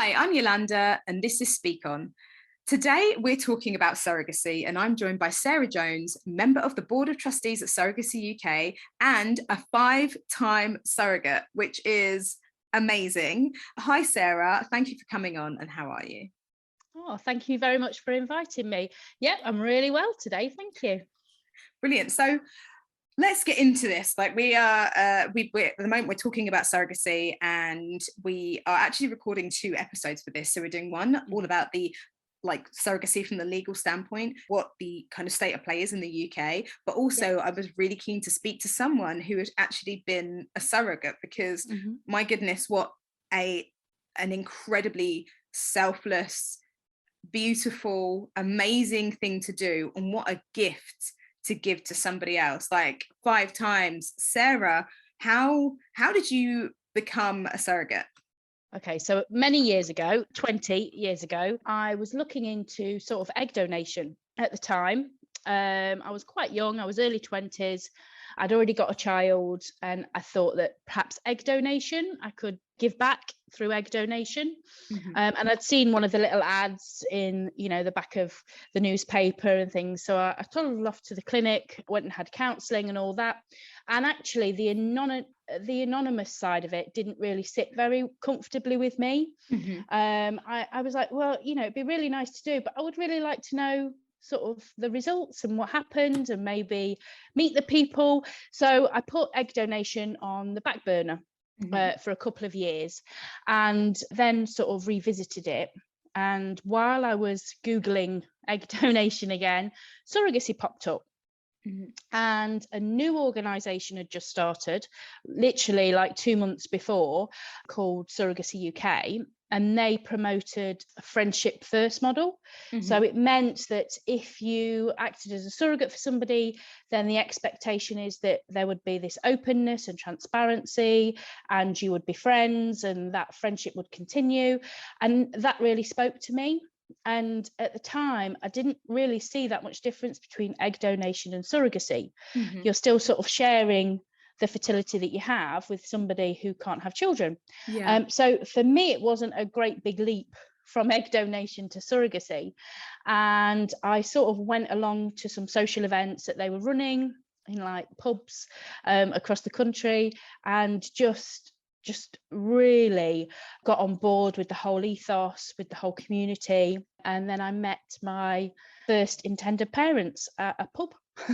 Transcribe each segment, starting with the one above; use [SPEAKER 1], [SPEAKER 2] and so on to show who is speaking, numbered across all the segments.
[SPEAKER 1] Hi, I'm Yolanda, and this is Speak On. Today, we're talking about surrogacy, and I'm joined by Sarah Jones, member of the Board of Trustees at Surrogacy UK and a 5-time surrogate, which is amazing. Hi, Sarah. Thank you for coming on, and how are you?
[SPEAKER 2] Oh, thank you very much for inviting me. Yeah, I'm really well today. Thank you.
[SPEAKER 1] Brilliant. So let's get into this. Like we're at the moment we're talking about surrogacy, and we are actually recording 2 episodes for this. So we're doing one all about the surrogacy from the legal standpoint, what the kind of state of play is in the UK, but also I was really keen to speak to someone who has actually been a surrogate, because my goodness, what an incredibly selfless, beautiful, amazing thing to do, and what a gift to give to somebody else. Like 5 times. Sarah, how did you become a surrogate?
[SPEAKER 2] Okay, so many years ago, 20 years ago, I was looking into sort of egg donation at the time. I was quite young, I was early 20s. I'd already got a child, and I thought that perhaps egg donation, I could give back through egg donation. And I'd seen one of the little ads in, the back of the newspaper and things. So I toddled off to the clinic, went and had counselling and all that. And actually, the anonymous side of it didn't really sit very comfortably with me. I was like, well, it'd be really nice to do, but I would really like to know sort of the results and what happened, and maybe meet the people. So I put egg donation on the back burner for a couple of years, and then sort of revisited it. And while I was Googling egg donation again, surrogacy popped up. And a new organisation had just started, literally like 2 months before, called Surrogacy UK, and they promoted a friendship first model. So it meant that if you acted as a surrogate for somebody, then the expectation is that there would be this openness and transparency, and you would be friends, and that friendship would continue. And that really spoke to me. And at the time, I didn't really see that much difference between egg donation and surrogacy. You're still sort of sharing the fertility that you have with somebody who can't have children. So for me, it wasn't a great big leap from egg donation to surrogacy. And I sort of went along to some social events that they were running in like pubs across the country, and just really got on board with the whole ethos, with the whole community. And then I met my first intended parents at a pub,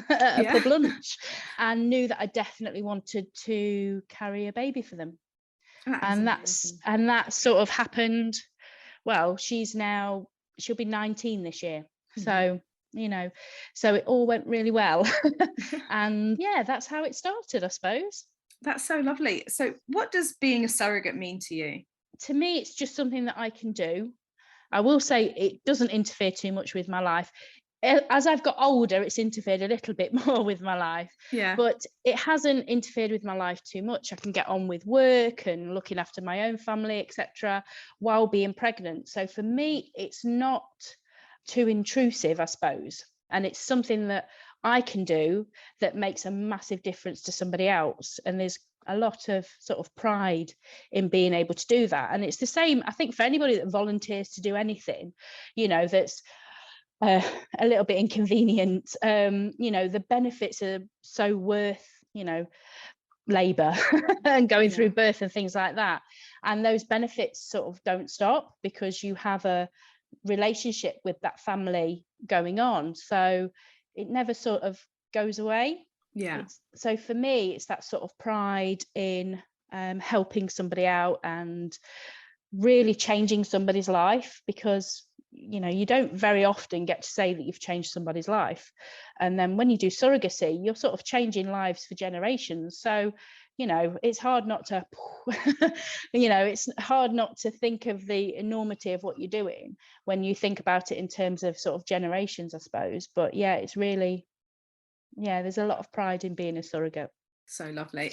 [SPEAKER 2] at a pub lunch, and knew that I definitely wanted to carry a baby for them. And that sort of happened. Well, she'll be 19 this year. So so it all went really well. And yeah, that's how it started, I suppose.
[SPEAKER 1] That's so lovely. So what does being a surrogate mean to you?
[SPEAKER 2] To me, it's just something that I can do. I will say it doesn't interfere too much with my life. As I've got older, it's interfered a little bit more with my life. But it hasn't interfered with my life too much. I can get on with work and looking after my own family, etc., while being pregnant. So for me, it's not too intrusive, I suppose. And it's something that I can do that makes a massive difference to somebody else. And there's a lot of sort of pride in being able to do that. And it's the same, I think, for anybody that volunteers to do anything, that's a little bit inconvenient. The benefits are so worth, labour and going through birth and things like that. And those benefits sort of don't stop, because you have a relationship with that family going on. So it never sort of goes away. So for me, it's that sort of pride in helping somebody out and really changing somebody's life, because you don't very often get to say that you've changed somebody's life. And then when you do surrogacy, you're sort of changing lives for generations. So it's hard not to it's hard not to think of the enormity of what you're doing when you think about it in terms of sort of generations, I suppose. But yeah, it's really, there's a lot of pride in being a surrogate.
[SPEAKER 1] So lovely.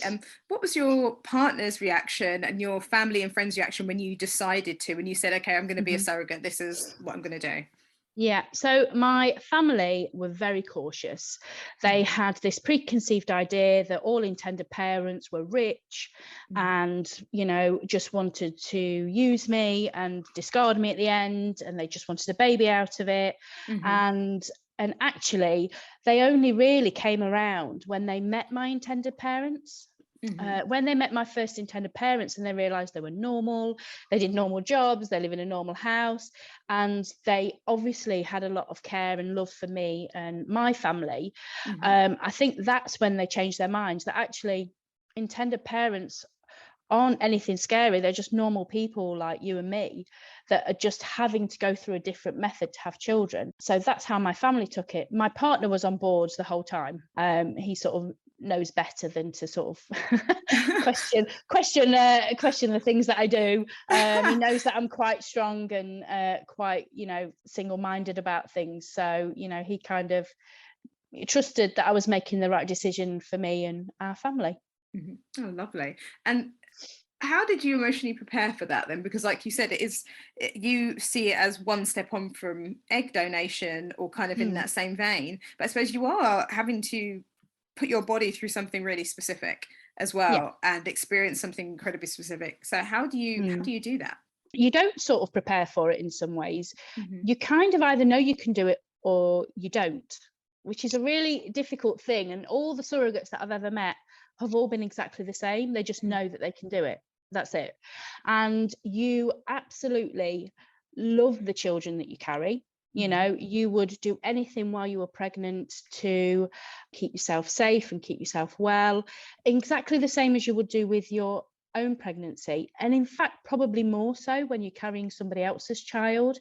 [SPEAKER 1] What was your partner's reaction and your family and friends' reaction when you decided to, when you said, okay, I'm going to be a surrogate, this is what I'm going to do?
[SPEAKER 2] Yeah, so my family were very cautious. They had this preconceived idea that all intended parents were rich and, just wanted to use me and discard me at the end, and they just wanted a baby out of it. And actually, they only really came around when they met my intended parents. When they met my first intended parents and they realized they were normal, they did normal jobs, they live in a normal house, and they obviously had a lot of care and love for me and my family. I think that's when they changed their minds, that actually intended parents aren't anything scary. They're just normal people like you and me that are just having to go through a different method to have children. So that's how my family took it. My partner was on board the whole time. He sort of knows better than to sort of question the things that I do. He knows that I'm quite strong and quite, single-minded about things. So, he kind of trusted that I was making the right decision for me and our family.
[SPEAKER 1] Oh, lovely. And how did you emotionally prepare for that then? Because like you said, you see it as one step on from egg donation, or kind of in that same vein, but I suppose you are having to put your body through something really specific as well, and experience something incredibly specific. So how do you do that?
[SPEAKER 2] You don't sort of prepare for it in some ways. You kind of either know you can do it or you don't, which is a really difficult thing. And all the surrogates that I've ever met have all been exactly the same. They just know that they can do it. That's it. And you absolutely love the children that you carry. You would do anything while you were pregnant to keep yourself safe and keep yourself well, exactly the same as you would do with your own pregnancy. And in fact, probably more so when you're carrying somebody else's child.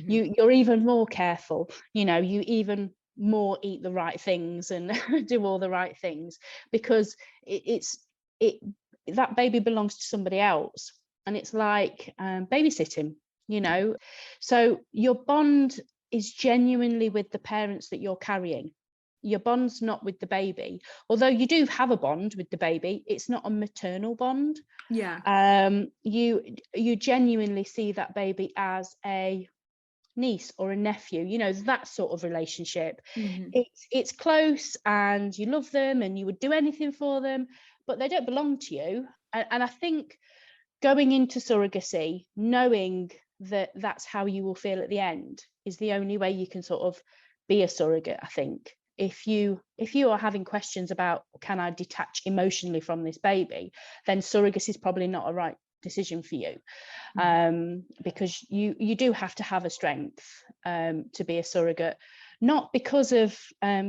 [SPEAKER 2] You're even more careful. You even more eat the right things and do all the right things, because that baby belongs to somebody else, and it's like babysitting. So your bond is genuinely with the parents that you're carrying. Your bond's not with the baby, although you do have a bond with the baby. It's not a maternal bond. You genuinely see that baby as a niece or a nephew, that sort of relationship. It's close and you love them and you would do anything for them, but they don't belong to you. And I think going into surrogacy, knowing that that's how you will feel at the end, is the only way you can sort of be a surrogate. I think if you are having questions about, can I detach emotionally from this baby, then surrogacy is probably not a right decision for you, because you do have to have a strength to be a surrogate, not because of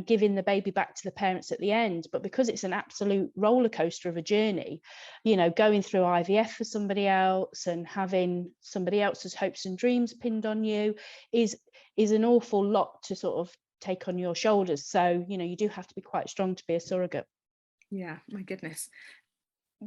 [SPEAKER 2] giving the baby back to the parents at the end, but because it's an absolute roller coaster of a journey. Going through IVF for somebody else and having somebody else's hopes and dreams pinned on you is an awful lot to sort of take on your shoulders. So you do have to be quite strong to be a surrogate.
[SPEAKER 1] Yeah, my goodness.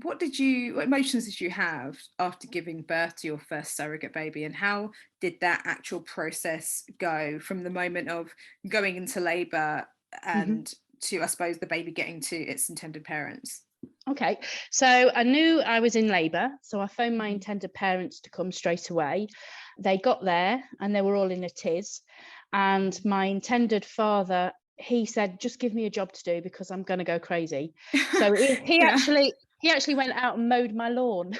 [SPEAKER 1] What emotions did you have after giving birth to your first surrogate baby, and how did that actual process go from the moment of going into labour and to, I suppose, the baby getting to its intended parents?
[SPEAKER 2] Okay, so I knew I was in labour, so I phoned my intended parents to come straight away. They got there and they were all in a tiz, and my intended father, he said, just give me a job to do because I'm going to go crazy. So he actually went out and mowed my lawn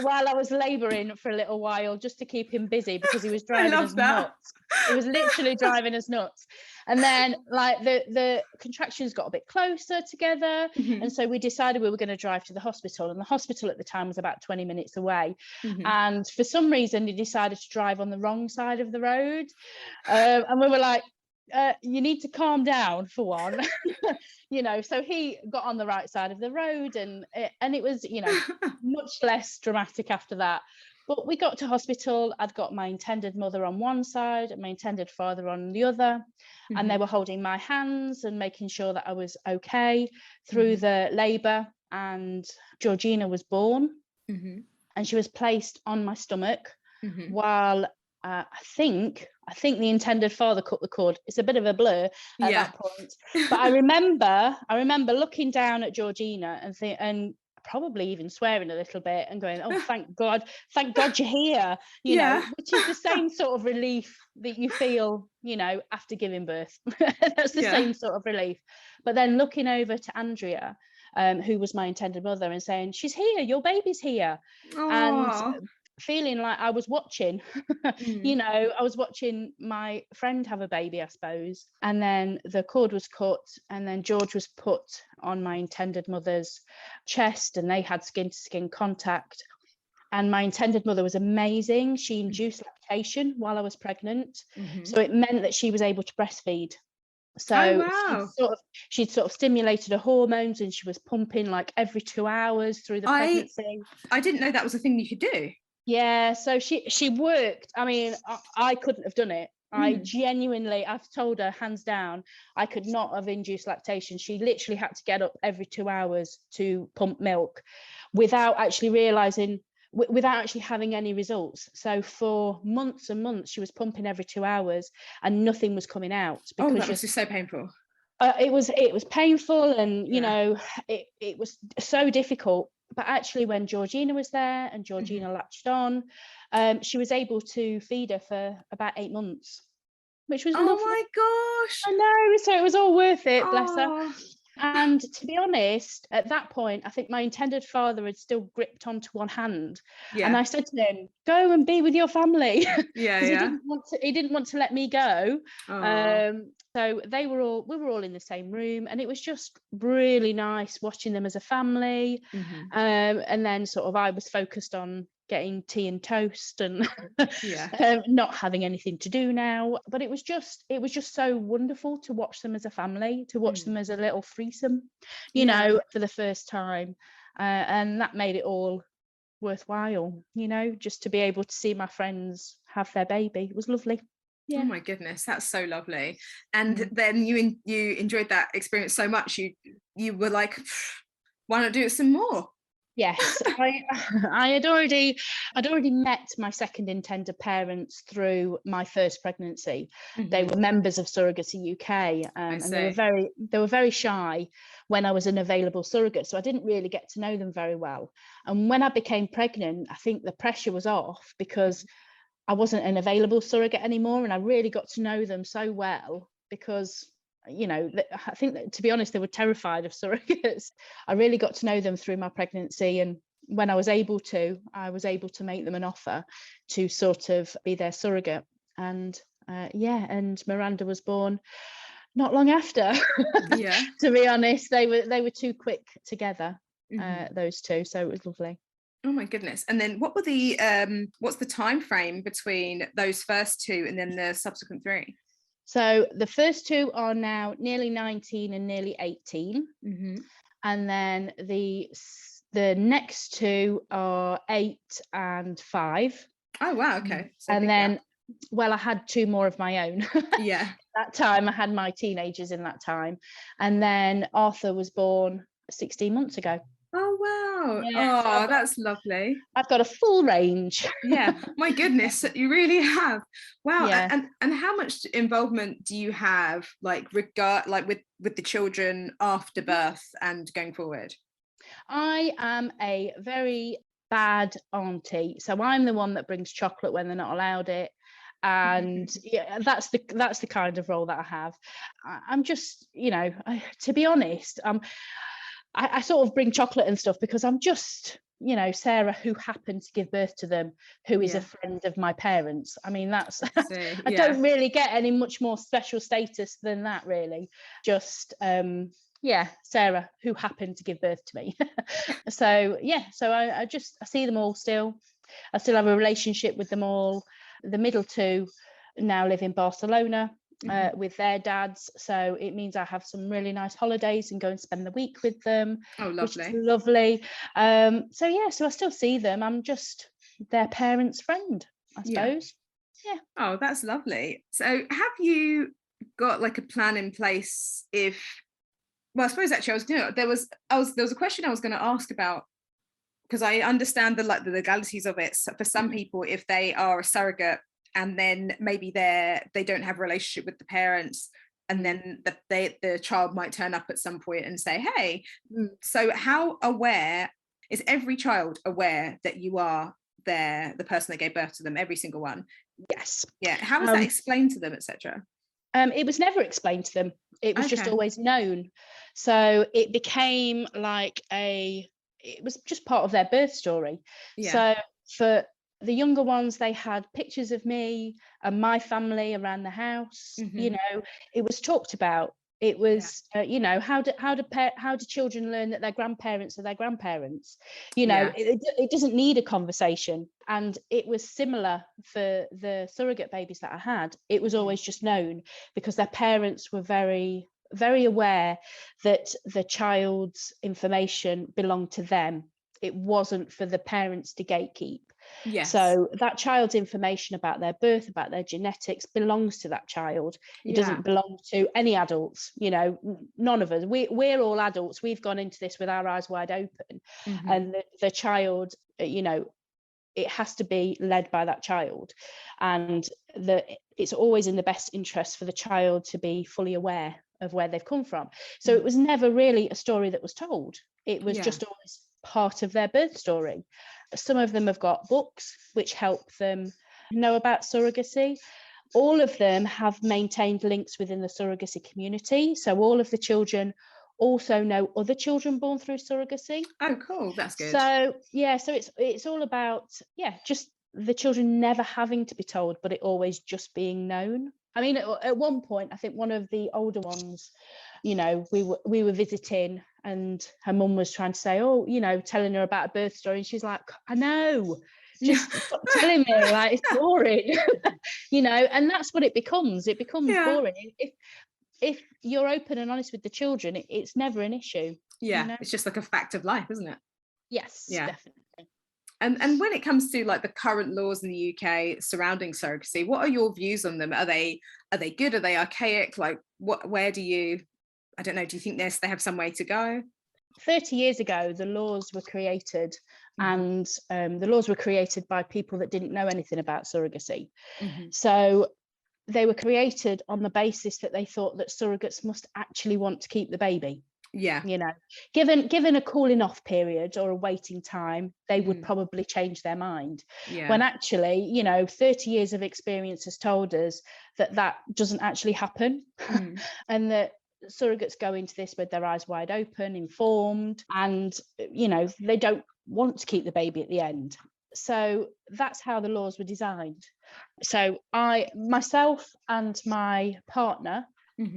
[SPEAKER 2] while I was labouring for a little while, just to keep him busy, because he was driving us nuts. He was literally driving us nuts. And then like the contractions got a bit closer together, and so we decided we were going to drive to the hospital, and the hospital at the time was about 20 minutes away. And for some reason he decided to drive on the wrong side of the road, and we were like, you need to calm down for one. So he got on the right side of the road, and it was much less dramatic after that. But we got to hospital. I'd got my intended mother on one side and my intended father on the other, and they were holding my hands and making sure that I was okay through the labour. And Georgina was born, and she was placed on my stomach while I think the intended father cut the cord. It's a bit of a blur at that point, but I remember looking down at Georgina and probably even swearing a little bit and going, oh, thank God you're here, you
[SPEAKER 1] Yeah.
[SPEAKER 2] know, which is the same sort of relief that you feel, you know, after giving birth. That's the same sort of relief. But then looking over to Andrea, who was my intended mother, and saying, she's here, your baby's here. And feeling like I was watching, you know, I was watching my friend have a baby, I suppose. And then the cord was cut, and then George was put on my intended mother's chest, and they had skin to skin contact. And my intended mother was amazing. She induced lactation while I was pregnant. So it meant that she was able to breastfeed. So she'd sort of stimulated her hormones, and she was pumping like every 2 hours through the pregnancy.
[SPEAKER 1] I didn't know that was a thing you could do.
[SPEAKER 2] Yeah, so she worked. I mean, I couldn't have done it. I genuinely, I've told her hands down, I could not have induced lactation. She literally had to get up every 2 hours to pump milk without actually realizing, without actually having any results. So for months and months, she was pumping every 2 hours and nothing was coming out.
[SPEAKER 1] Because that was just so painful.
[SPEAKER 2] It was painful, and you know, it was so difficult. But actually, when Georgina was there and Georgina latched on, she was able to feed her for about 8 months, which was lovely.
[SPEAKER 1] My gosh.
[SPEAKER 2] I know, so it was all worth it, bless her. And to be honest, at that point, I think my intended father had still gripped onto one hand. And I said to him, go and be with your family. Because he didn't want to let me go. So we were all in the same room, and it was just really nice watching them as a family. And then sort of I was focused on getting tea and toast and not having anything to do now. But it was just so wonderful to watch them as a family, to watch them as a little threesome, you know, for the first time. And that made it all worthwhile, you know, just to be able to see my friends have their baby. It was lovely.
[SPEAKER 1] Oh my goodness, that's so lovely. And then you enjoyed that experience so much, you were like, why not do it some more?
[SPEAKER 2] Yes, I had already met my second intended parents through my first pregnancy. They were members of Surrogacy UK, and they were very shy when I was an available surrogate, so I didn't really get to know them very well. And when I became pregnant, I think the pressure was off because I wasn't an available surrogate anymore, and I really got to know them so well because, you know, I think that, to be honest, they were terrified of surrogates. I really got to know them through my pregnancy, and when I was able to make them an offer to sort of be their surrogate. And and Miranda was born not long after. To be honest, they were too quick together, those two, so it was lovely.
[SPEAKER 1] Oh my goodness. And then what were the what's the time frame between those first two and then the subsequent three?
[SPEAKER 2] So the first two are now nearly 19 and nearly 18. And then the next two are 8 and 5.
[SPEAKER 1] Oh wow, okay. So
[SPEAKER 2] and then well, I had 2 more of my own. That time I had my teenagers in that time. And then Arthur was born 16 months ago.
[SPEAKER 1] Oh wow. That's lovely.
[SPEAKER 2] I've got a full range.
[SPEAKER 1] My goodness, you really have. Wow. And how much involvement do you have with the children after birth and going forward?
[SPEAKER 2] I am a very bad auntie, so I'm the one that brings chocolate when they're not allowed it. And that's the kind of role that I have. I'm just, you know, to be honest, I sort of bring chocolate and stuff because I'm just, you know, Sarah, who happened to give birth to them, who is a friend of my parents. I mean, that's I don't really get any much more special status than that, really. Just Sarah, who happened to give birth to me. So I see them all still. I still have a relationship with them all. The middle two now live in Barcelona with their dads, so it means I have some really nice holidays and go and spend the week with them.
[SPEAKER 1] Oh, lovely.
[SPEAKER 2] Which is lovely. So I still see them. I'm just their parents' friend, I suppose.
[SPEAKER 1] Oh, that's lovely. So have you got like a plan in place I suppose actually there was a question I was going to ask about, because I understand the legalities of it. So for some people, if they are a surrogate and then maybe they don't have a relationship with the parents, and then the child might turn up at some point and say, hey, so how aware Is every child aware that you are the person that gave birth to them, every single one?
[SPEAKER 2] Yes.
[SPEAKER 1] Yeah. How was that explained to them, etc.?
[SPEAKER 2] It was never explained to them. It was just always known. So it became like it was just part of their birth story.
[SPEAKER 1] Yeah.
[SPEAKER 2] So for the younger ones, they had pictures of me and my family around the house. You know, it was talked about. It was, you know, how do children learn that their grandparents are their grandparents? You know, it doesn't need a conversation. And it was similar for the surrogate babies that I had. It was always just known because their parents were very, very aware that the child's information belonged to them. It wasn't for the parents to gatekeep.
[SPEAKER 1] Yes.
[SPEAKER 2] So that child's information about their birth, about their genetics belongs to that child. It doesn't belong to any adults, you know, none of us. We're all adults. We've gone into this with our eyes wide open. And the child, you know, it has to be led by that child. And it's always in the best interest for the child to be fully aware of where they've come from. So it was never really a story that was told. It was just always part of their birth story. Some of them have got books which help them know about surrogacy. All of them have maintained links within the surrogacy community. So all of the children also know other children born through surrogacy.
[SPEAKER 1] Oh, cool. That's good.
[SPEAKER 2] So it's all about just the children never having to be told, but it always just being known. I mean, at one point, I think one of the older ones, you know, we were visiting and her mum was trying to say, oh, you know, telling her about a birth story. And she's like, I know, just stop telling me, like, it's boring, you know, and that's what it becomes. It becomes boring. If you're open and honest with the children, it's never an issue.
[SPEAKER 1] Yeah,
[SPEAKER 2] you know?
[SPEAKER 1] It's just like a fact of life, isn't it?
[SPEAKER 2] Yes, definitely.
[SPEAKER 1] And when it comes to like the current laws in the UK surrounding surrogacy, what are your views on them? Are they good? Are they archaic? Like where do you, I don't know, do you think they have some way to go?
[SPEAKER 2] 30 years ago, the laws were created, and the laws were created by people that didn't know anything about surrogacy. So they were created on the basis that they thought that surrogates must actually want to keep the baby.
[SPEAKER 1] Yeah.
[SPEAKER 2] You know, given a cooling off period or a waiting time, they would probably change their mind.
[SPEAKER 1] Yeah.
[SPEAKER 2] When actually, you know, 30 years of experience has told us that doesn't actually happen. And that surrogates go into this with their eyes wide open, informed, and, you know, they don't want to keep the baby at the end. So that's how the laws were designed. So myself and my partner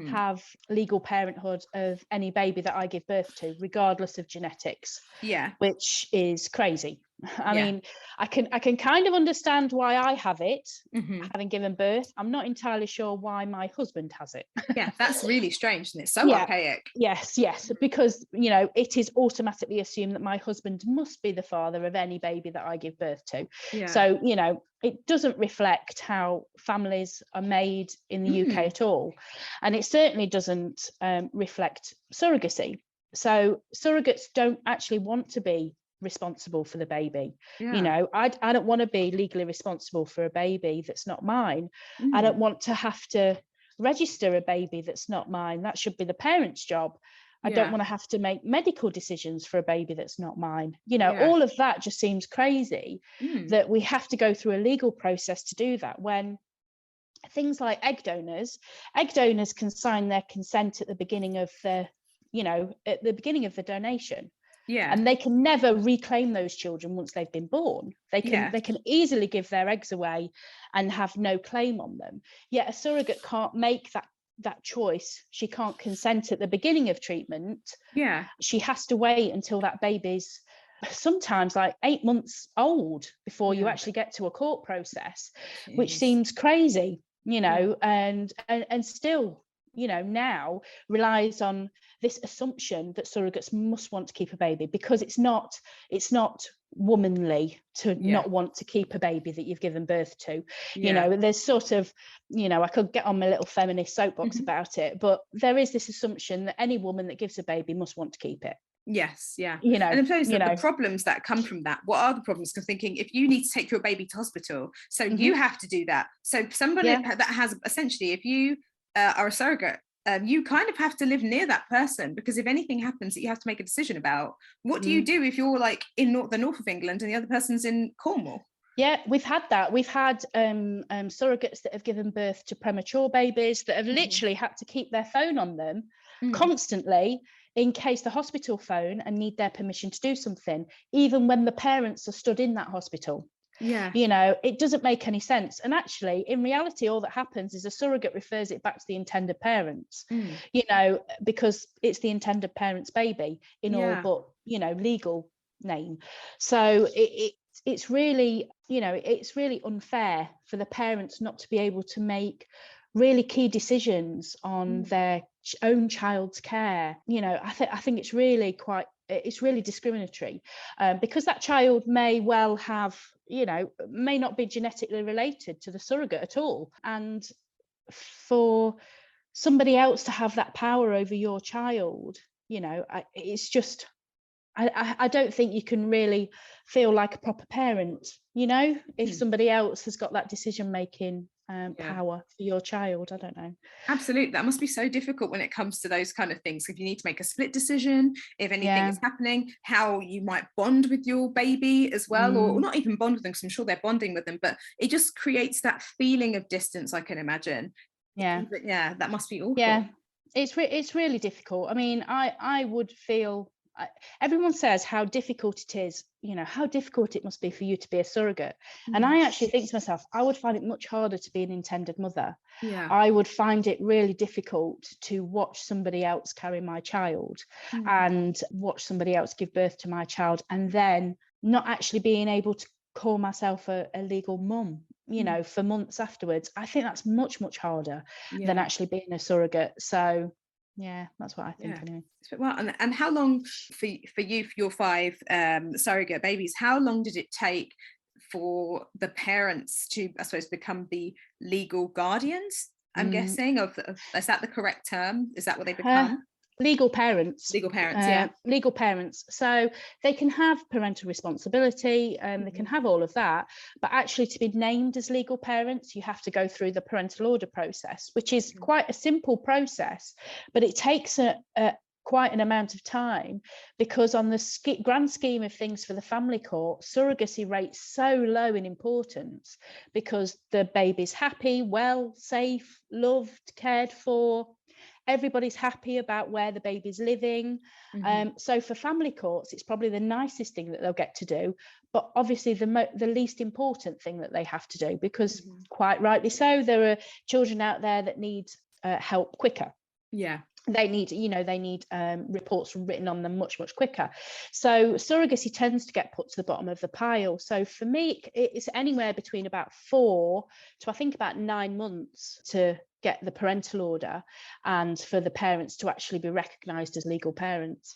[SPEAKER 2] have legal parenthood of any baby that I give birth to, regardless of genetics.
[SPEAKER 1] Yeah.
[SPEAKER 2] Which is crazy. I mean, I can kind of understand why I have it, having given birth. I'm not entirely sure why my husband has it.
[SPEAKER 1] Yeah, that's really strange, isn't it? So archaic.
[SPEAKER 2] Yes, because, you know, it is automatically assumed that my husband must be the father of any baby that I give birth to.
[SPEAKER 1] Yeah.
[SPEAKER 2] So, you know, it doesn't reflect how families are made in the UK at all. And it certainly doesn't reflect surrogacy. So surrogates don't actually want to be responsible for the baby. You know, I don't want to be legally responsible for a baby that's not mine. I don't want to have to register a baby that's not mine. That should be the parent's job. I don't want to have to make medical decisions for a baby that's not mine. You know, all of that just seems crazy, that we have to go through a legal process to do that, when things like egg donors can sign their consent at the beginning of the donation. Yeah. And they can never reclaim those children once they've been born. They can easily give their eggs away and have no claim on them. Yet a surrogate can't make that choice. She can't consent at the beginning of treatment. Yeah. She has to wait until that baby's sometimes like 8 months old before you actually get to a court process. Jeez. Which seems crazy, you know, and still, you know, now relies on this assumption that surrogates must want to keep a baby, because it's not womanly to not want to keep a baby that you've given birth to. You know, there's sort of, you know, I could get on my little feminist soapbox about it, but there is this assumption that any woman that gives a baby must want to keep it.
[SPEAKER 1] Yes, you know, and I suppose the problems that come from that. What are the problems? Because thinking, if you need to take your baby to hospital, so you have to do that. So somebody that has essentially, if you are a surrogate, you kind of have to live near that person, because if anything happens that you have to make a decision about, what do you do if you're like in the north of England and the other person's in Cornwall?
[SPEAKER 2] Yeah, we've had that. We've had surrogates that have given birth to premature babies that have literally had to keep their phone on them constantly in case the hospital phone and need their permission to do something, even when the parents are stood in that hospital.
[SPEAKER 1] Yeah.
[SPEAKER 2] You know, it doesn't make any sense. And actually, in reality, all that happens is a surrogate refers it back to the intended parents, you know, because it's the intended parents' baby in all but, you know, legal name. So it's really, you know, it's really unfair for the parents not to be able to make really key decisions on their own child's care. You know, I think it's really discriminatory, because that child may well have, you know, may not be genetically related to the surrogate at all. And for somebody else to have that power over your child, you know, it's just, I don't think you can really feel like a proper parent, you know, if somebody else has got that decision making power for your child. I don't know.
[SPEAKER 1] Absolutely. That must be so difficult when it comes to those kind of things. If you need to make a split decision, if anything is happening, how you might bond with your baby as well, or not even bond with them, because I'm sure they're bonding with them, but it just creates that feeling of distance, I can imagine. But yeah, that must be awful.
[SPEAKER 2] Yeah, it's really difficult. I mean, I would feel, everyone says how difficult it is, you know, how difficult it must be for you to be a surrogate. And I actually think to myself, I would find it much harder to be an intended mother. I would find it really difficult to watch somebody else carry my child and watch somebody else give birth to my child, and then not actually being able to call myself a legal mum, you know, for months afterwards. I think that's much, much harder than actually being a surrogate. So yeah, that's what I think anyway.
[SPEAKER 1] Well, and how long for you, for your 5 surrogate babies, how long did it take for the parents to, I suppose, become the legal guardians? I'm guessing is that the correct term? Is that what they become?
[SPEAKER 2] Legal parents.
[SPEAKER 1] Legal parents,
[SPEAKER 2] legal parents. So they can have parental responsibility, they can have all of that, but actually to be named as legal parents, you have to go through the parental order process, which is quite a simple process, but it takes quite an amount of time, because on the grand scheme of things for the family court, surrogacy rates so low in importance because the baby's happy, well, safe, loved, cared for. Everybody's happy about where the baby's living. So for family courts, it's probably the nicest thing that they'll get to do, but obviously the least important thing that they have to do, because quite rightly so, there are children out there that need help quicker. They need, you know, reports written on them much, much quicker. So surrogacy tends to get put to the bottom of the pile. So for me, it's anywhere between about 4 to I think about 9 months to get the parental order and for the parents to actually be recognised as legal parents.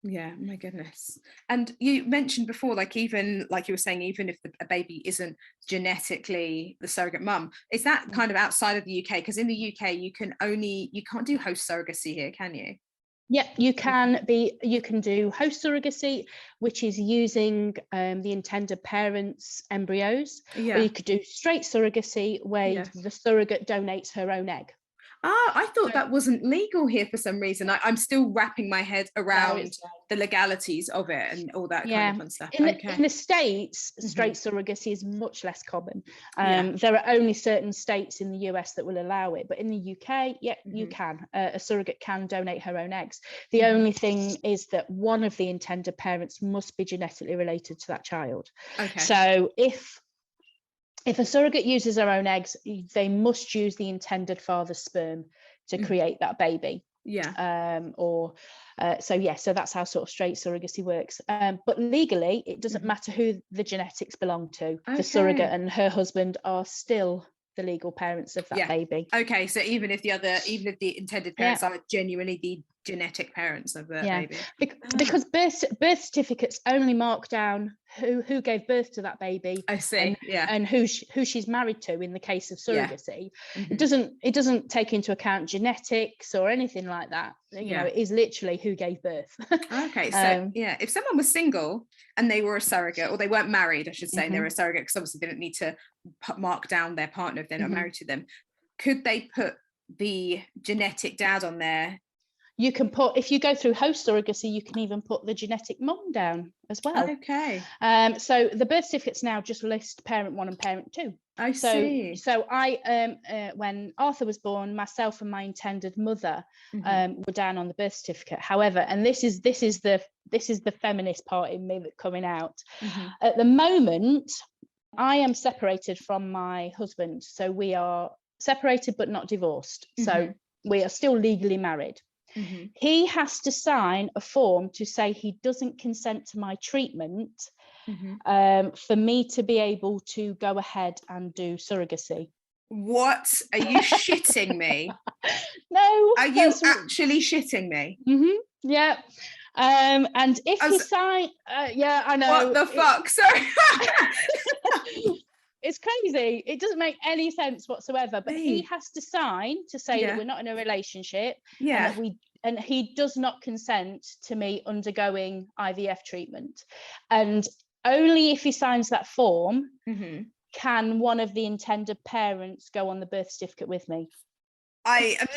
[SPEAKER 1] Yeah, my goodness. And you mentioned before, like, even like you were saying, even if a baby isn't genetically the surrogate mum, is that kind of outside of the UK? Because in the UK you can't do host surrogacy here, can you?
[SPEAKER 2] Yeah, you can do host surrogacy, which is using the intended parents' embryos, or you could do straight surrogacy where the surrogate donates her own egg.
[SPEAKER 1] I thought that wasn't legal here for some reason. I'm still wrapping my head around the legalities of it and all that kind of fun stuff.
[SPEAKER 2] In the States, straight surrogacy is much less common. There are only certain states in the US that will allow it, but in the UK, you can. A surrogate can donate her own eggs. The only thing is that one of the intended parents must be genetically related to that child. So if a surrogate uses her own eggs, they must use the intended father's sperm to create that baby. So that's how sort of straight surrogacy works. But legally, it doesn't matter who the genetics belong to. The surrogate and her husband are still the legal parents of that baby.
[SPEAKER 1] Okay, so even if the intended parents are genuinely the genetic parents of the baby.
[SPEAKER 2] Because birth certificates only mark down who gave birth to that baby.
[SPEAKER 1] I see.
[SPEAKER 2] And who she's married to in the case of surrogacy. It doesn't take into account genetics or anything like that. You know, it is literally who gave birth.
[SPEAKER 1] Okay, so if someone was single and they were a surrogate, or they weren't married, I should say, and they were a surrogate, because obviously they didn't need to mark down their partner if they're not married to them, could they put the genetic dad on there.
[SPEAKER 2] You can put, if you go through host surrogacy, you can even put the genetic mum down as well.
[SPEAKER 1] Okay.
[SPEAKER 2] So the birth certificates now just list parent 1 and parent 2.
[SPEAKER 1] I see.
[SPEAKER 2] So I, when Arthur was born, myself and my intended mother were down on the birth certificate. However, and this is the feminist part in me that's coming out. At the moment, I am separated from my husband. So we are separated but not divorced. So we are still legally married. He has to sign a form to say he doesn't consent to my treatment for me to be able to go ahead and do surrogacy.
[SPEAKER 1] What? Are you shitting me?
[SPEAKER 2] No.
[SPEAKER 1] Are you actually shitting me?
[SPEAKER 2] Yeah. And if he sign, yeah, I know.
[SPEAKER 1] What the fuck? Sorry.
[SPEAKER 2] It's crazy. It doesn't make any sense whatsoever. But he has to sign to say that we're not in a relationship, and that and he does not consent to me undergoing IVF treatment. And only if he signs that form can one of the intended parents go on the birth certificate with me.
[SPEAKER 1] That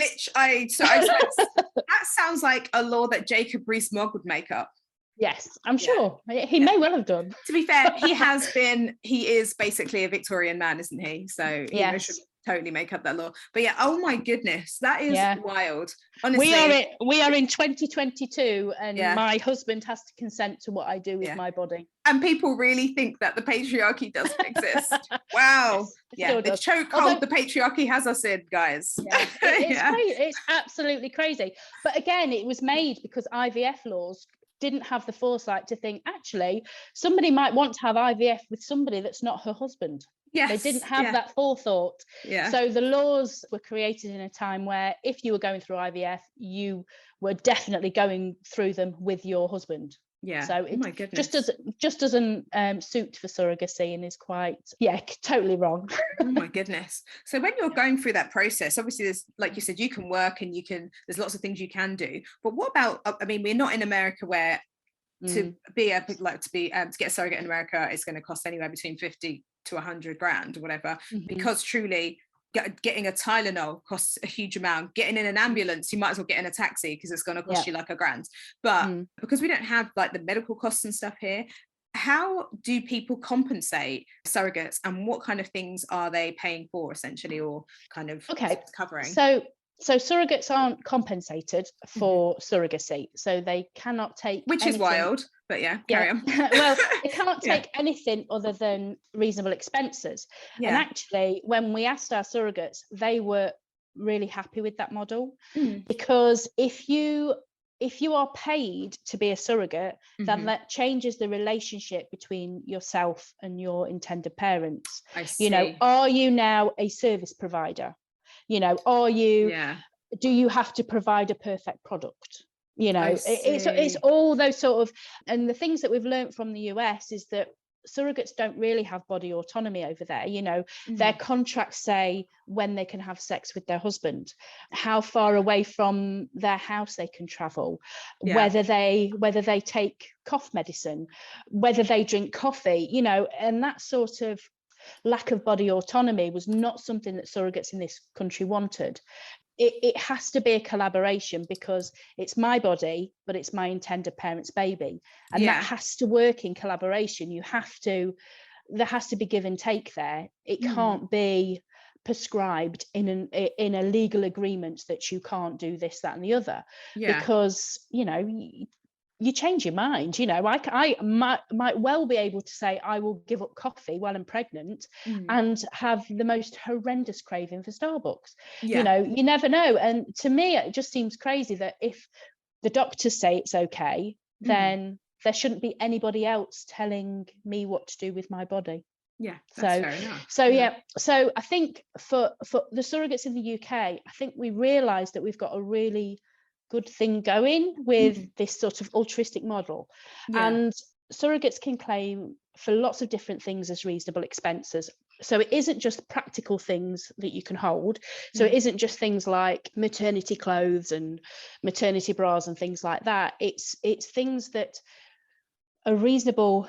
[SPEAKER 1] sounds like a law that Jacob Rees-Mogg would make up.
[SPEAKER 2] Yes, I'm sure he may well have done.
[SPEAKER 1] To be fair, he is basically a Victorian man, isn't he? So he should totally make up that law. But yeah, oh my goodness, that is wild. Honestly,
[SPEAKER 2] we are in 2022, and my husband has to consent to what I do with my body.
[SPEAKER 1] And people really think that the patriarchy doesn't exist. Wow. The chokehold the patriarchy has us in, guys.
[SPEAKER 2] Yeah, it's crazy. It's absolutely crazy. But again, it was made because IVF laws didn't have the foresight to think, actually, somebody might want to have IVF with somebody that's not her husband. Yes, they didn't have that forethought. So the laws were created in a time where if you were going through IVF, you were definitely going through them with your husband. So it just doesn't suit for surrogacy, and is quite totally wrong.
[SPEAKER 1] Oh my goodness. So when you're going through that process, obviously there's, like you said, you can work and there's lots of things you can do, but what about, I mean, we're not in America where to get a surrogate in America is going to cost anywhere between 50 to 100 grand or whatever, because truly getting a Tylenol costs a huge amount. Getting in an ambulance, you might as well get in a taxi because it's going to cost you like $1,000. But because we don't have like the medical costs and stuff here, how do people compensate surrogates, and what kind of things are they paying for essentially, or kind of covering?
[SPEAKER 2] So surrogates aren't compensated for surrogacy, so they cannot take
[SPEAKER 1] is wild, but carry on.
[SPEAKER 2] Well, they cannot take anything other than reasonable expenses. And actually, when we asked our surrogates, they were really happy with that model, because if you are paid to be a surrogate, then that changes the relationship between yourself and your intended parents. You know, are you now a service provider? You know, are you, do you have to provide a perfect product? You know, it's all those sort of, and the things that we've learned from the US is that surrogates don't really have body autonomy over there. You know, their contracts say when they can have sex with their husband, how far away from their house they can travel, whether they take cough medicine, whether they drink coffee, you know, and that sort of lack of body autonomy was not something that surrogates in this country wanted. It has to be a collaboration, because it's my body, but it's my intended parent's baby, and that has to work in collaboration. There has to be give and take there. It can't be prescribed in a legal agreement that you can't do this, that, and the other, because you know, you change your mind. You know, I might well be able to say I will give up coffee while I'm pregnant and have the most horrendous craving for Starbucks. You know, you never know. And to me, it just seems crazy that if the doctors say it's okay, then there shouldn't be anybody else telling me what to do with my body. Fair enough. So I think for the surrogates in the UK, I think we realised that we've got a really good thing going with this sort of altruistic model, and surrogates can claim for lots of different things as reasonable expenses. So it isn't just practical things that you can hold. So it isn't just things like maternity clothes and maternity bras and things like that. It's things that are reasonable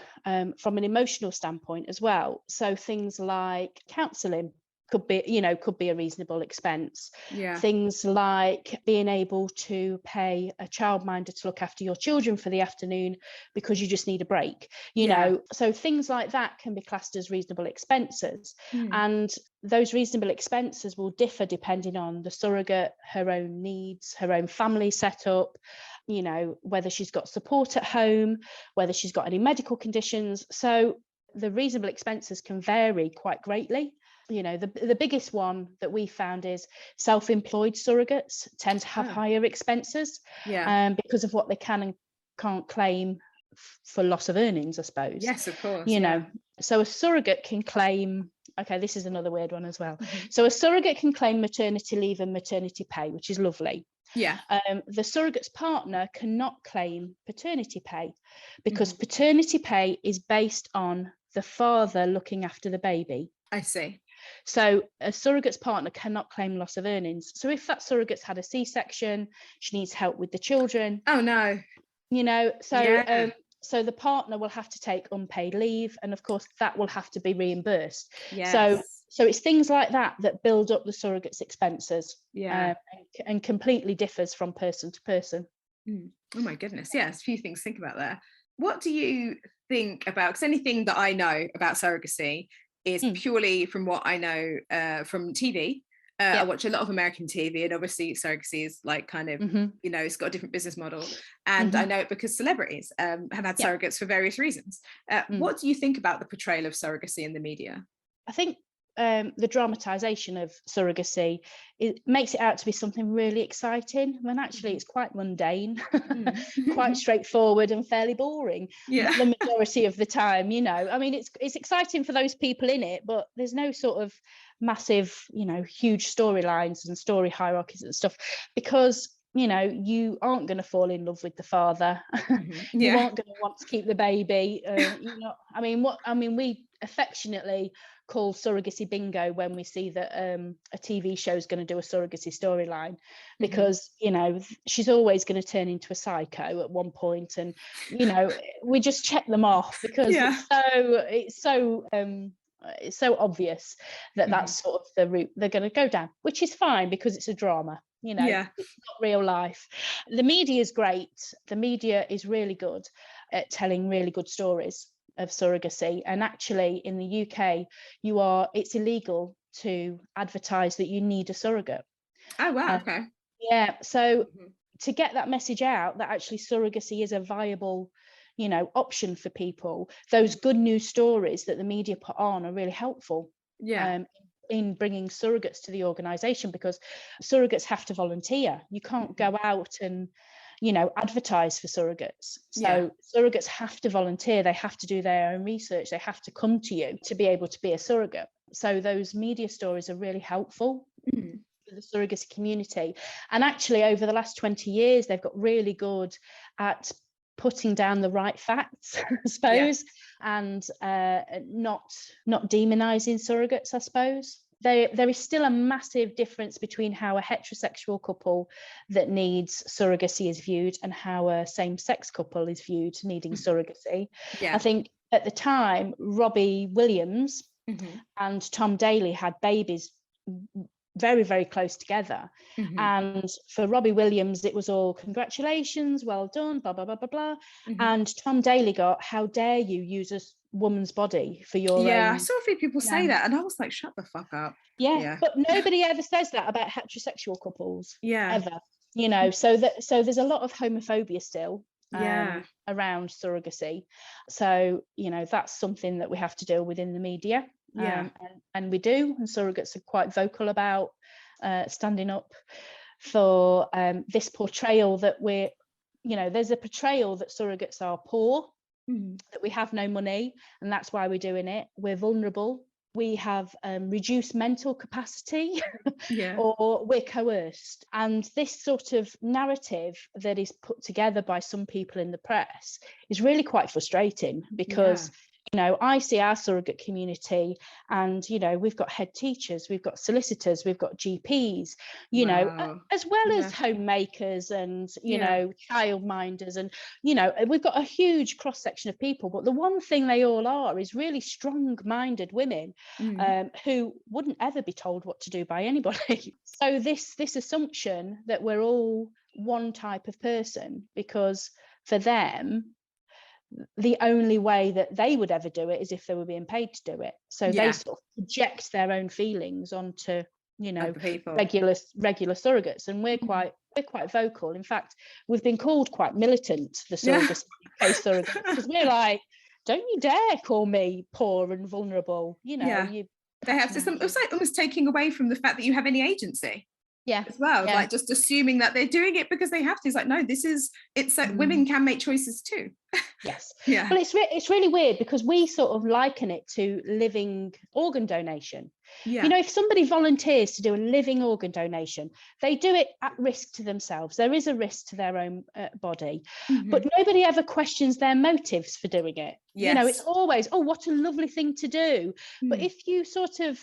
[SPEAKER 2] from an emotional standpoint as well. So things like counselling could be a reasonable expense.
[SPEAKER 1] Yeah.
[SPEAKER 2] Things like being able to pay a childminder to look after your children for the afternoon because you just need a break, so things like that can be classed as reasonable expenses. And those reasonable expenses will differ depending on the surrogate, her own needs, her own family setup, whether she's got support at home, whether she's got any medical conditions. So the reasonable expenses can vary quite greatly. The biggest one that we found is self-employed surrogates tend to have higher expenses because of what they can and can't claim for loss of earnings, I suppose.
[SPEAKER 1] Yes, of course.
[SPEAKER 2] So a surrogate can claim, okay, this is another weird one as well. So a surrogate can claim maternity leave and maternity pay, which is lovely.
[SPEAKER 1] Yeah.
[SPEAKER 2] The surrogate's partner cannot claim paternity pay because paternity pay is based on the father looking after the baby.
[SPEAKER 1] I see.
[SPEAKER 2] So a surrogate's partner cannot claim loss of earnings. So if that surrogate's had a C-section, she needs help with the children.
[SPEAKER 1] Oh no.
[SPEAKER 2] So the partner will have to take unpaid leave, and of course that will have to be reimbursed.
[SPEAKER 1] Yes.
[SPEAKER 2] So it's things like that that build up the surrogate's expenses. And completely differs from person to person.
[SPEAKER 1] Oh my goodness. Yes, a few things to think about there. What do you think about, because anything that I know about surrogacy is purely from what I know from TV. I watch a lot of American TV, and obviously surrogacy is like kind of, it's got a different business model. And I know it because celebrities have had surrogates for various reasons. What do you think about the portrayal of surrogacy in the media?
[SPEAKER 2] I think the dramatization of surrogacy, it makes it out to be something really exciting when actually it's quite mundane, quite straightforward and fairly boring the majority of the time. I mean, it's exciting for those people in it, but there's no sort of massive, huge storylines and story hierarchies and stuff, because you aren't going to fall in love with the father. You aren't going to want to keep the baby. We affectionately call surrogacy bingo when we see that a TV show is going to do a surrogacy storyline, because she's always going to turn into a psycho at one point, and we just check them off because it's so obvious that that's sort of the route they're going to go down, which is fine because it's a drama. It's not real life. The media is great. The media is really good at telling really good stories of surrogacy, and actually in the UK it's illegal to advertise that you need a surrogate.
[SPEAKER 1] Oh wow. Okay.
[SPEAKER 2] So to get that message out that actually surrogacy is a viable option for people, those good news stories that the media put on are really helpful in bringing surrogates to the organisation, because surrogates have to volunteer. You can't go out and advertise for surrogates. So surrogates have to volunteer. They have to do their own research. They have to come to you to be able to be a surrogate. So those media stories are really helpful for the surrogacy community. And actually over the last 20 years, they've got really good at putting down the right facts, I suppose, and not demonizing surrogates, I suppose. There is still a massive difference between how a heterosexual couple that needs surrogacy is viewed and how a same-sex couple is viewed needing surrogacy. I think at the time, Robbie Williams and Tom Daley had babies very, very close together. And for Robbie Williams, it was all congratulations, well done, blah, blah, blah, blah, blah. And Tom Daley got, how dare you use a woman's body for your own.
[SPEAKER 1] I saw a few people say that, and I was like, shut the fuck up.
[SPEAKER 2] But nobody ever says that about heterosexual couples ever, so there's a lot of homophobia still around surrogacy. So that's something that we have to deal with in the media. And we do, and surrogates are quite vocal about standing up for this portrayal that there's a portrayal that surrogates are poor, that we have no money, and that's why we're doing it. We're vulnerable, we have reduced mental capacity, or we're coerced. And this sort of narrative that is put together by some people in the press is really quite frustrating, because I see our surrogate community, and we've got head teachers, we've got solicitors, we've got GPs,
[SPEAKER 1] Wow.
[SPEAKER 2] as well as homemakers and childminders, and we've got a huge cross section of people. But the one thing they all are is really strong-minded women who wouldn't ever be told what to do by anybody. So this assumption that we're all one type of person, because for them the only way that they would ever do it is if they were being paid to do it. So they sort of project their own feelings onto regular surrogates, and we're quite vocal. In fact, we've been called quite militant, the Surrogacy UK surrogates, because we're like, don't you dare call me poor and vulnerable. You
[SPEAKER 1] they have to. It's like almost taking away from the fact that you have any agency. As well, like just assuming that they're doing it because they have to. It's like, no, it's like women can make choices too.
[SPEAKER 2] Yes. Well, it's really weird, because we sort of liken it to living organ donation. If somebody volunteers to do a living organ donation, they do it at risk to themselves. There is a risk to their own body, but nobody ever questions their motives for doing it. It's always, oh, what a lovely thing to do. But if you sort of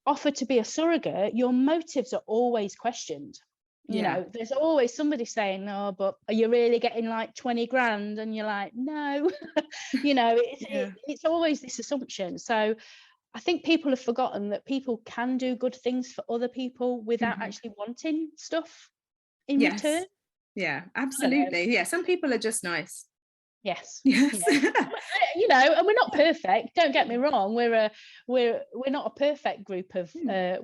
[SPEAKER 2] offer to be a surrogate, your motives are always questioned. There's always somebody saying, oh, but are you really getting like 20 grand? And you're like, no. It's always this assumption. So I think people have forgotten that people can do good things for other people without actually wanting stuff in return.
[SPEAKER 1] Absolutely. Some people are just nice.
[SPEAKER 2] Yes.
[SPEAKER 1] And
[SPEAKER 2] we're not perfect, don't get me wrong. We're not a perfect group of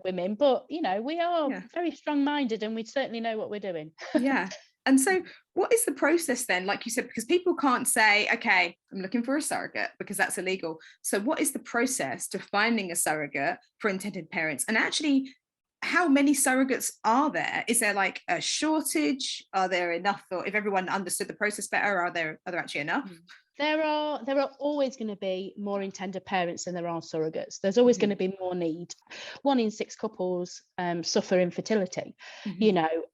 [SPEAKER 2] women, but we are very strong-minded, and we certainly know what we're doing.
[SPEAKER 1] And so what is the process then, like you said, because people can't say, okay, I'm looking for a surrogate, because that's illegal. So what is the process to finding a surrogate for intended parents? And actually, how many surrogates are there? Is there like a shortage? Are there enough? Or if everyone understood the process better, are there actually enough?
[SPEAKER 2] There are always going to be more intended parents than there are surrogates. There's always going to be more need. 1 in 6 couples suffer infertility,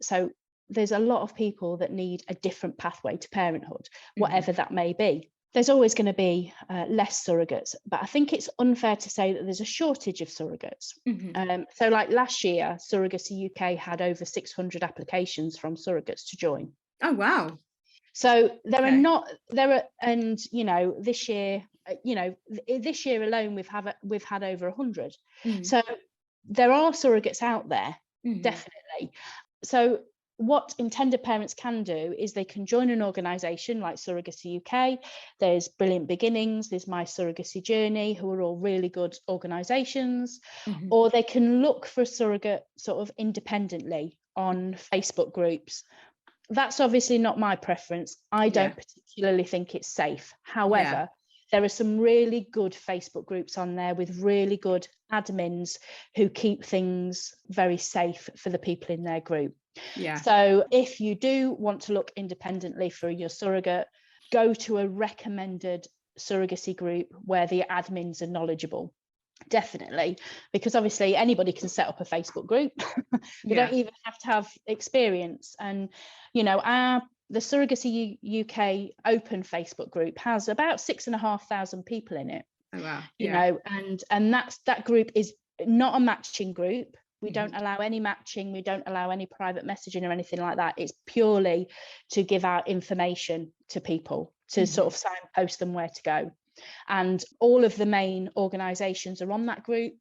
[SPEAKER 2] so there's a lot of people that need a different pathway to parenthood, whatever that may be. There's always going to be less surrogates, but I think it's unfair to say that there's a shortage of surrogates. So like last year, Surrogacy UK had over 600 applications from surrogates to join.
[SPEAKER 1] Oh, wow.
[SPEAKER 2] So this year, this year alone, we've had over 100. So there are surrogates out there, definitely. So what intended parents can do is they can join an organisation like Surrogacy UK. There's Brilliant Beginnings, there's My Surrogacy Journey, who are all really good organisations, or they can look for a surrogate sort of independently on Facebook groups. That's obviously not my preference. I don't particularly think it's safe. However, there are some really good Facebook groups on there with really good admins who keep things very safe for the people in their group. So if you do want to look independently for your surrogate, go to a recommended surrogacy group where the admins are knowledgeable. Definitely, because obviously anybody can set up a Facebook group. You don't even have to have experience. And the Surrogacy UK open Facebook group has about 6,500 people in it.
[SPEAKER 1] Oh, wow.
[SPEAKER 2] And that group is not a matching group. We don't allow any matching. We don't allow any private messaging or anything like that. It's purely to give out information to people, to sort of signpost them where to go. And all of the main organisations are on that group.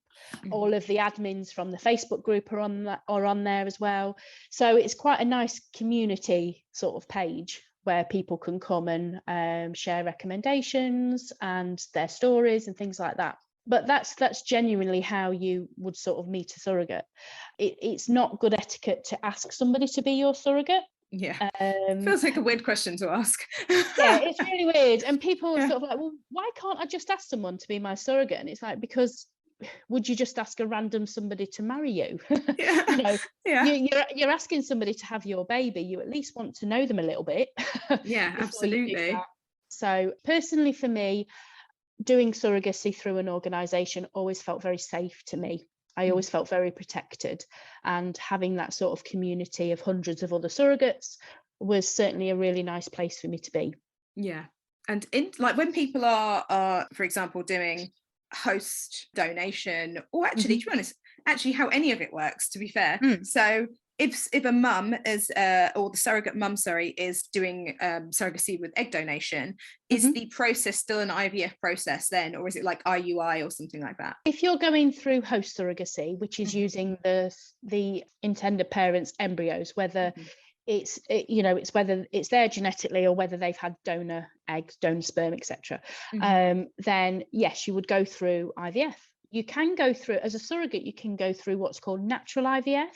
[SPEAKER 2] All of the admins from the Facebook group are on there as well. So it's quite a nice community sort of page where people can come and share recommendations and their stories and things like that. But that's genuinely how you would sort of meet a surrogate. It's not good etiquette to ask somebody to be your surrogate.
[SPEAKER 1] Feels like a weird question to ask.
[SPEAKER 2] It's really weird. And people are sort of like, well, why can't I just ask someone to be my surrogate? And it's like, because would you just ask a random somebody to marry you? You're asking somebody to have your baby. You at least want to know them a little bit.
[SPEAKER 1] Absolutely.
[SPEAKER 2] So personally for me, doing surrogacy through an organisation always felt very safe to me. I always felt very protected, and having that sort of community of hundreds of other surrogates was certainly a really nice place for me to be.
[SPEAKER 1] And in like when people are for example doing host donation, or actually to be honest, actually how any of it works, to be fair. So if a mum is or the surrogate mum, sorry, is doing surrogacy with egg donation, is the process still an IVF process then, or is it like IUI or something like that?
[SPEAKER 2] If you're going through host surrogacy, which is using the intended parents' embryos, whether it's whether it's there genetically or whether they've had donor eggs, donor sperm, etc., then yes, you would go through IVF. You can go through, as a surrogate, you can go through what's called natural IVF,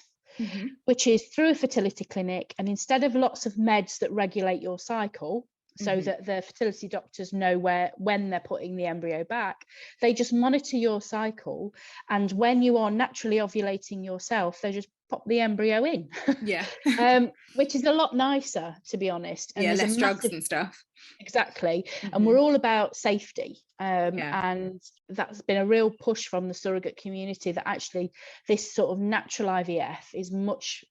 [SPEAKER 2] which is through a fertility clinic, and instead of lots of meds that regulate your cycle, so that the fertility doctors know when they're putting the embryo back, they just monitor your cycle, and when you are naturally ovulating yourself, they just pop the embryo in. Which is a lot nicer, to be honest. And there's
[SPEAKER 1] less drugs and stuff.
[SPEAKER 2] Exactly. And we're all about safety. And that's been a real push from the surrogate community, that actually this sort of natural IVF is much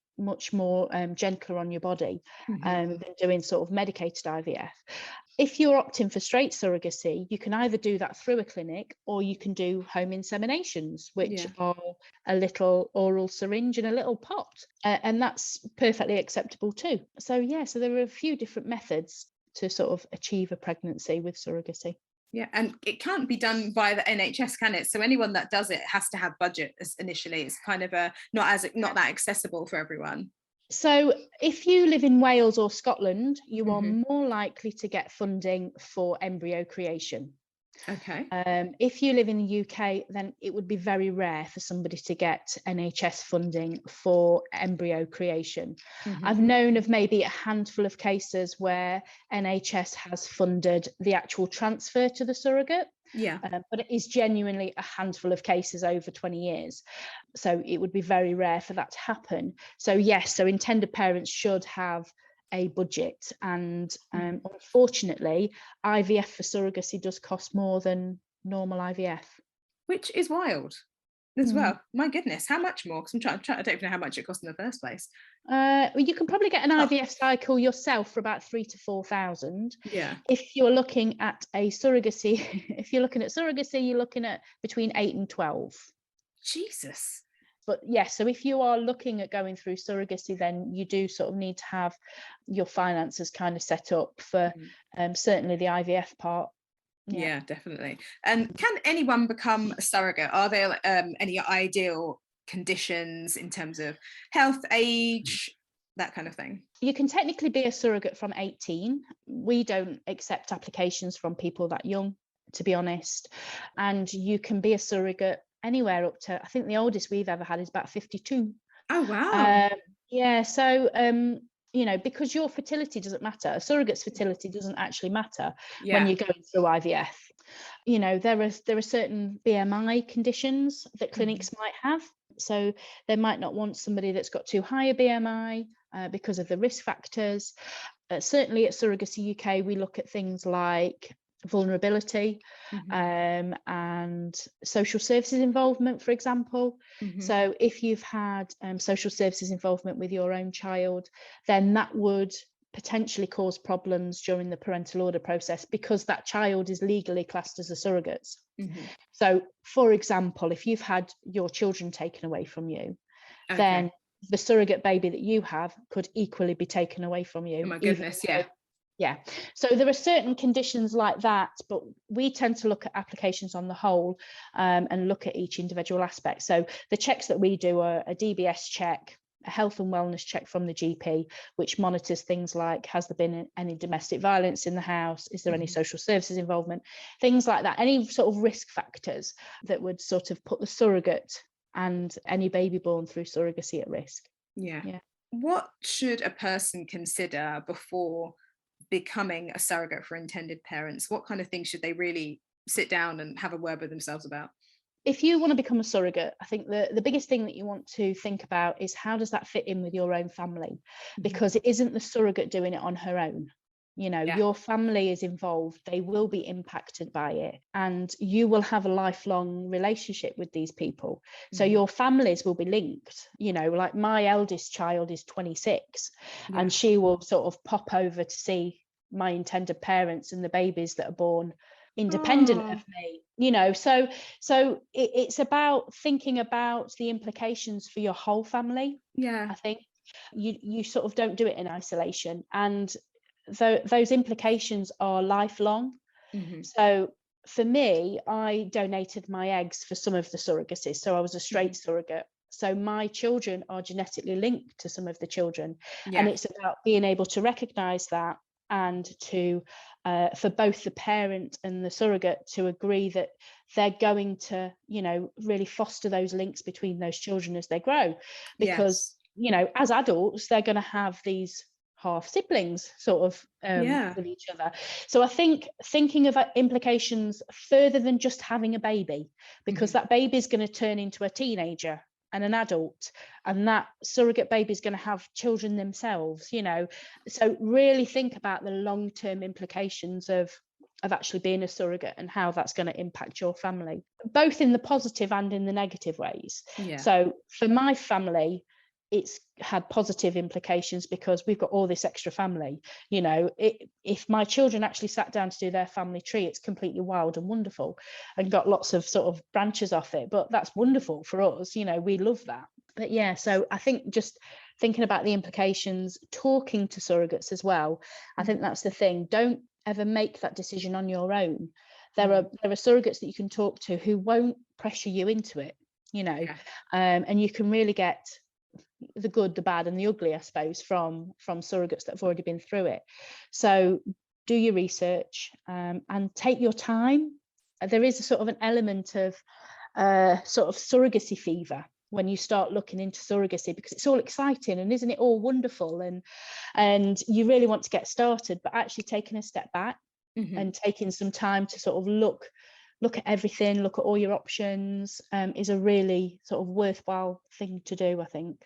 [SPEAKER 2] more gentler on your body than doing sort of medicated IVF. If you're opting for straight surrogacy, you can either do that through a clinic, or you can do home inseminations, which are a little oral syringe in a little pot, and that's perfectly acceptable too. So there are a few different methods to sort of achieve a pregnancy with surrogacy.
[SPEAKER 1] Yeah, and it can't be done by the NHS, can it? So anyone that does it has to have budget initially. It's kind of not that accessible for everyone.
[SPEAKER 2] So if you live in Wales or Scotland, you are more likely to get funding for embryo creation.
[SPEAKER 1] Okay.
[SPEAKER 2] If you live in the UK, then it would be very rare for somebody to get NHS funding for embryo creation. I've known of maybe a handful of cases where NHS has funded the actual transfer to the surrogate. But it is genuinely a handful of cases over 20 years. So it would be very rare for that to happen. So yes, so intended parents should have a budget, and unfortunately IVF for surrogacy does cost more than normal IVF,
[SPEAKER 1] which is wild as well. My goodness, how much more? Because I don't even know how much it costs in the first place.
[SPEAKER 2] Well, you can probably get an IVF cycle yourself for about 3,000 to 4,000. If you're looking at a surrogacy, if you're looking at surrogacy, you're looking at between 8 and 12.
[SPEAKER 1] Jesus.
[SPEAKER 2] But yes, so if you are looking at going through surrogacy, then you do sort of need to have your finances kind of set up for certainly the IVF part.
[SPEAKER 1] Yeah, definitely. And can anyone become a surrogate? Are there any ideal conditions in terms of health, age, that kind of thing?
[SPEAKER 2] You can technically be a surrogate from 18. We don't accept applications from people that young, to be honest. And you can be a surrogate anywhere up to, I think the oldest we've ever had is about 52.
[SPEAKER 1] Oh, wow.
[SPEAKER 2] So because your fertility doesn't matter, a surrogate's fertility doesn't actually matter when you're going through IVF. There are certain BMI conditions that clinics might have. So they might not want somebody that's got too high a BMI because of the risk factors. Certainly at Surrogacy UK, we look at things like vulnerability and social services involvement, for example. So if you've had social services involvement with your own child, then that would potentially cause problems during the parental order process, because that child is legally classed as a surrogate. So for example, if you've had your children taken away from you, then the surrogate baby that you have could equally be taken away from you.
[SPEAKER 1] Oh my goodness,
[SPEAKER 2] yeah. So there are certain conditions like that, but we tend to look at applications on the whole and look at each individual aspect. So the checks that we do are a DBS check, a health and wellness check from the GP, which monitors things like, has there been any domestic violence in the house? Is there any social services involvement? Things like that, any sort of risk factors that would sort of put the surrogate and any baby born through surrogacy at risk.
[SPEAKER 1] Yeah. What should a person consider before becoming a surrogate for intended parents? What kind of things should they really sit down and have a word with themselves about?
[SPEAKER 2] If you want to become a surrogate, I think the biggest thing that you want to think about is, how does that fit in with your own family? Because it isn't the surrogate doing it on her own. Your family is involved, they will be impacted by it, and you will have a lifelong relationship with these people. So your families will be linked. Like my eldest child is 26 and she will sort of pop over to see my intended parents and the babies that are born independent of me, you know. So it's about thinking about the implications for your whole family.
[SPEAKER 1] Yeah.
[SPEAKER 2] I think you sort of don't do it in isolation, and those implications are lifelong. So for me, I donated my eggs for some of the surrogacies, so I was a straight surrogate. So my children are genetically linked to some of the children, and it's about being able to recognize that, and to for both the parent and the surrogate to agree that they're going to, you know, really foster those links between those children as they grow, because you know, as adults, they're going to have these half siblings sort of with each other. So I think thinking of implications further than just having a baby, because that baby is going to turn into a teenager and an adult, and that surrogate baby is going to have children themselves, you know. So really think about the long-term implications of actually being a surrogate and how that's going to impact your family, both in the positive and in the negative ways. So for my family, it's had positive implications because we've got all this extra family, you know. If my children actually sat down to do their family tree, it's completely wild and wonderful and got lots of sort of branches off it, but that's wonderful for us, you know, we love that. But yeah, so I think just thinking about the implications, talking to surrogates as well, I think that's the thing. Don't ever make that decision on your own. There are surrogates that you can talk to who won't pressure you into it, you know. And you can really get the good, the bad and the ugly, I suppose, from surrogates that have already been through it. So do your research and take your time. There is a sort of an element of sort of surrogacy fever when you start looking into surrogacy, because it's all exciting and isn't it all wonderful, and you really want to get started, but actually taking a step back and taking some time to sort of look at everything, look at all your options, is a really sort of worthwhile thing to do, I think.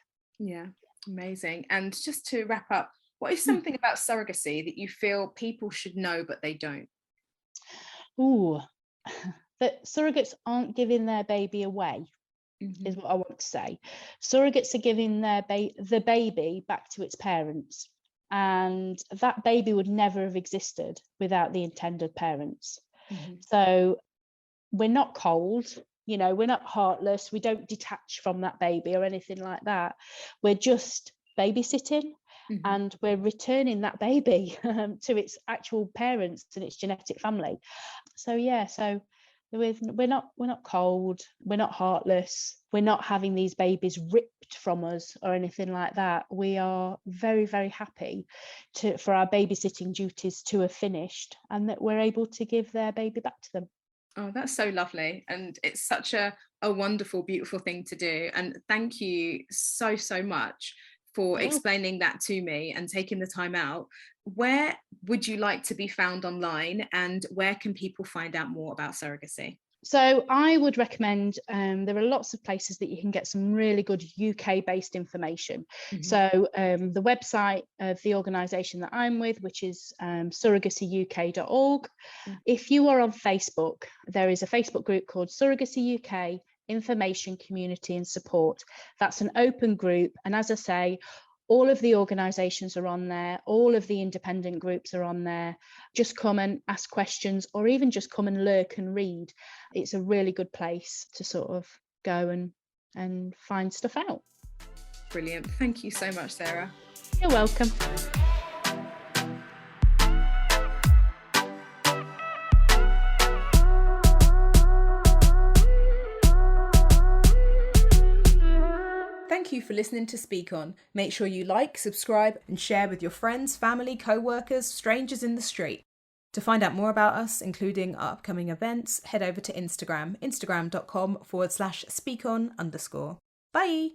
[SPEAKER 1] Yeah, amazing. And just to wrap up, what is something about surrogacy that you feel people should know but they don't?
[SPEAKER 2] That surrogates aren't giving their baby away, is what I want to say. Surrogates are giving the baby back to its parents, and that baby would never have existed without the intended parents. So we're not cold, you know, we're not heartless, we don't detach from that baby or anything like that. We're just babysitting, and we're returning that baby to its actual parents and its genetic family. So yeah, so we're not cold, we're not heartless, we're not having these babies ripped from us or anything like that. We are very, very happy for our babysitting duties to have finished, and that we're able to give their baby back to them.
[SPEAKER 1] Oh, that's so lovely. And it's such a wonderful, beautiful thing to do. And thank you so, so much for explaining that to me and taking the time out. Where would you like to be found online, and where can people find out more about surrogacy?
[SPEAKER 2] So I would recommend, there are lots of places that you can get some really good UK-based information. So the website of the organisation that I'm with, which is surrogacyuk.org. If you are on Facebook, there is a Facebook group called Surrogacy UK Information, Community and Support. That's an open group. And as I say, all of the organisations are on there, all of the independent groups are on there. Just come and ask questions, or even just come and lurk and read. It's a really good place to sort of go and find stuff out.
[SPEAKER 1] Brilliant. Thank you so much, Sarah.
[SPEAKER 2] You're welcome.
[SPEAKER 1] Thank you for listening to Speak On. Make sure you like, subscribe, and share with your friends, family, co-workers, strangers in the street. To find out more about us, including our upcoming events, head over to Instagram, instagram.com/speakon_. Bye!